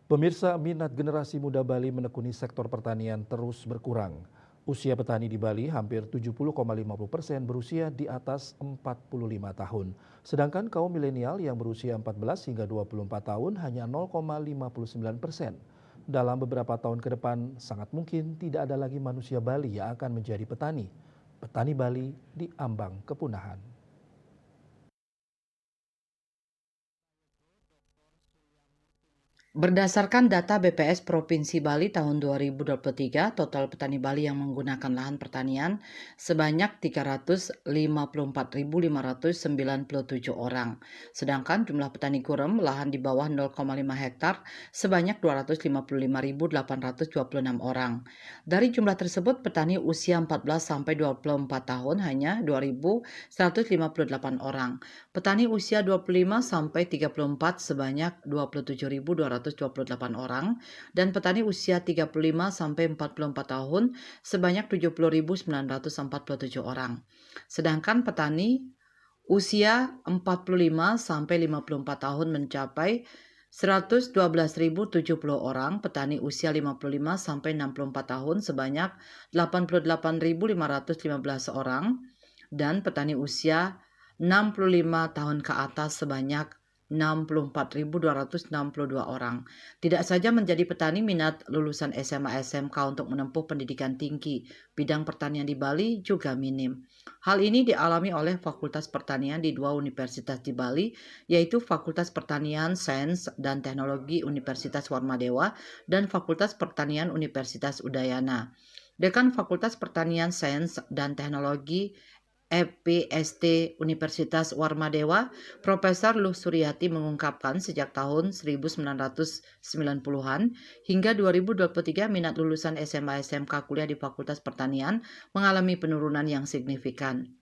Pemirsa, minat generasi muda Bali menekuni sektor pertanian terus berkurang. Usia petani di Bali hampir 70,50% berusia di atas 45 tahun. Sedangkan kaum milenial yang berusia 14 hingga 24 tahun hanya 0,59%. Dalam beberapa tahun ke depan, sangat mungkin tidak ada lagi manusia Bali yang akan menjadi petani. Petani Bali diambang kepunahan. Berdasarkan data BPS Provinsi Bali tahun 2023, total petani Bali yang menggunakan lahan pertanian sebanyak 354.597 orang. Sedangkan jumlah petani gurem lahan di bawah 0,5 hektar sebanyak 255.826 orang. Dari jumlah tersebut, petani usia 14 sampai 24 tahun hanya 2.158 orang. Petani usia 25 sampai 34 sebanyak 27.228 orang dan petani usia 35 sampai 44 tahun sebanyak 70.947 orang. Sedangkan petani usia 45 sampai 54 tahun mencapai 112.070 orang, petani usia 55 sampai 64 tahun sebanyak 88.515 orang, dan petani usia 65 tahun ke atas sebanyak 64.262 orang. Tidak saja menjadi petani, minat lulusan SMA SMK untuk menempuh pendidikan tinggi bidang pertanian di Bali juga minim. Hal ini dialami oleh Fakultas Pertanian di dua universitas di Bali, yaitu Fakultas Pertanian, Sains, dan Teknologi Universitas Warmadewa dan Fakultas Pertanian Universitas Udayana. Dekan Fakultas Pertanian, Sains, dan Teknologi FPST Universitas Warmadewa, Profesor Luh Suryati mengungkapkan sejak tahun 1990-an hingga 2023 minat lulusan SMA SMK kuliah di Fakultas Pertanian mengalami penurunan yang signifikan.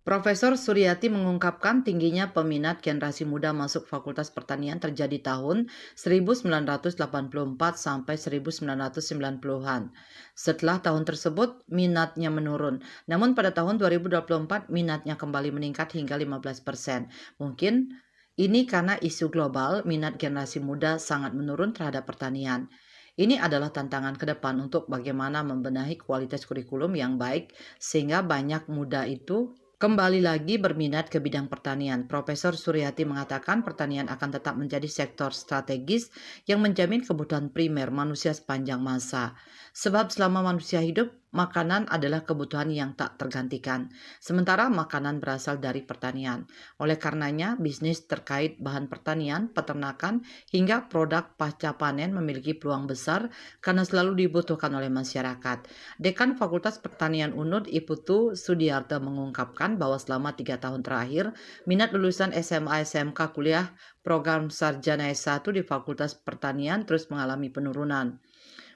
Profesor Suryati mengungkapkan tingginya peminat generasi muda masuk Fakultas Pertanian terjadi tahun 1984 sampai 1990-an. Setelah tahun tersebut, minatnya menurun. Namun pada tahun 2024, minatnya kembali meningkat hingga 15%. Mungkin ini karena isu global, minat generasi muda sangat menurun terhadap pertanian. Ini adalah tantangan ke depan untuk bagaimana membenahi kualitas kurikulum yang baik sehingga banyak muda itu kembali lagi berminat ke bidang pertanian. Profesor Suryati mengatakan pertanian akan tetap menjadi sektor strategis yang menjamin kebutuhan primer manusia sepanjang masa. Sebab selama manusia hidup, makanan adalah kebutuhan yang tak tergantikan. Sementara makanan berasal dari pertanian. Oleh karenanya, bisnis terkait bahan pertanian, peternakan, hingga produk pasca panen memiliki peluang besar karena selalu dibutuhkan oleh masyarakat. Dekan Fakultas Pertanian UNUD, Iputu Sudiarto mengungkapkan bahwa selama 3 tahun terakhir, minat lulusan SMA SMK kuliah program Sarjana S1 di Fakultas Pertanian terus mengalami penurunan.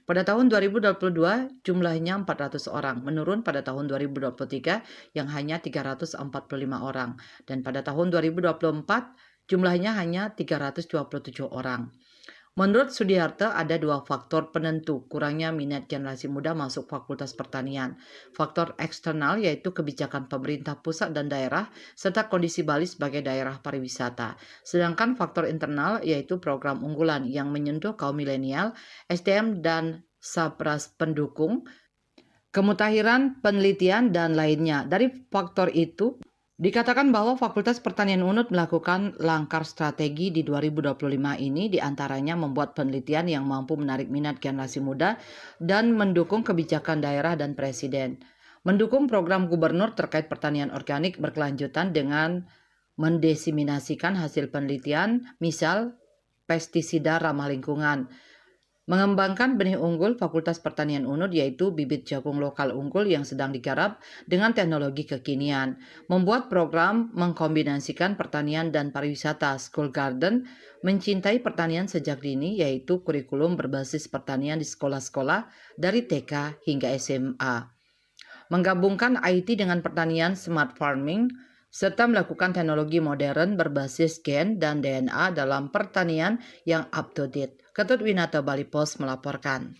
Pada tahun 2022, jumlahnya 400 orang, menurun pada tahun 2023 yang hanya 345 orang, dan pada tahun 2024, jumlahnya hanya 327 orang. Menurut Sudiarto, ada dua faktor penentu kurangnya minat generasi muda masuk Fakultas Pertanian. Faktor eksternal yaitu kebijakan pemerintah pusat dan daerah, serta kondisi Bali sebagai daerah pariwisata. Sedangkan faktor internal yaitu program unggulan yang menyentuh kaum milenial, SDM dan sapras pendukung, kemutahiran penelitian, dan lainnya. Dari faktor itu, dikatakan bahwa Fakultas Pertanian UNUD melakukan langkah strategi di 2025 ini, diantaranya membuat penelitian yang mampu menarik minat generasi muda dan mendukung kebijakan daerah dan presiden. Mendukung program gubernur terkait pertanian organik berkelanjutan dengan mendesiminasikan hasil penelitian, misal pestisida ramah lingkungan. Mengembangkan benih unggul Fakultas Pertanian UNUD yaitu bibit jagung lokal unggul yang sedang digarap dengan teknologi kekinian. Membuat program mengkombinasikan pertanian dan pariwisata School Garden, mencintai pertanian sejak dini yaitu kurikulum berbasis pertanian di sekolah-sekolah dari TK hingga SMA. Menggabungkan IT dengan pertanian smart farming, serta melakukan teknologi modern berbasis gen dan DNA dalam pertanian yang up to date. Ketut Winata, Bali Post melaporkan.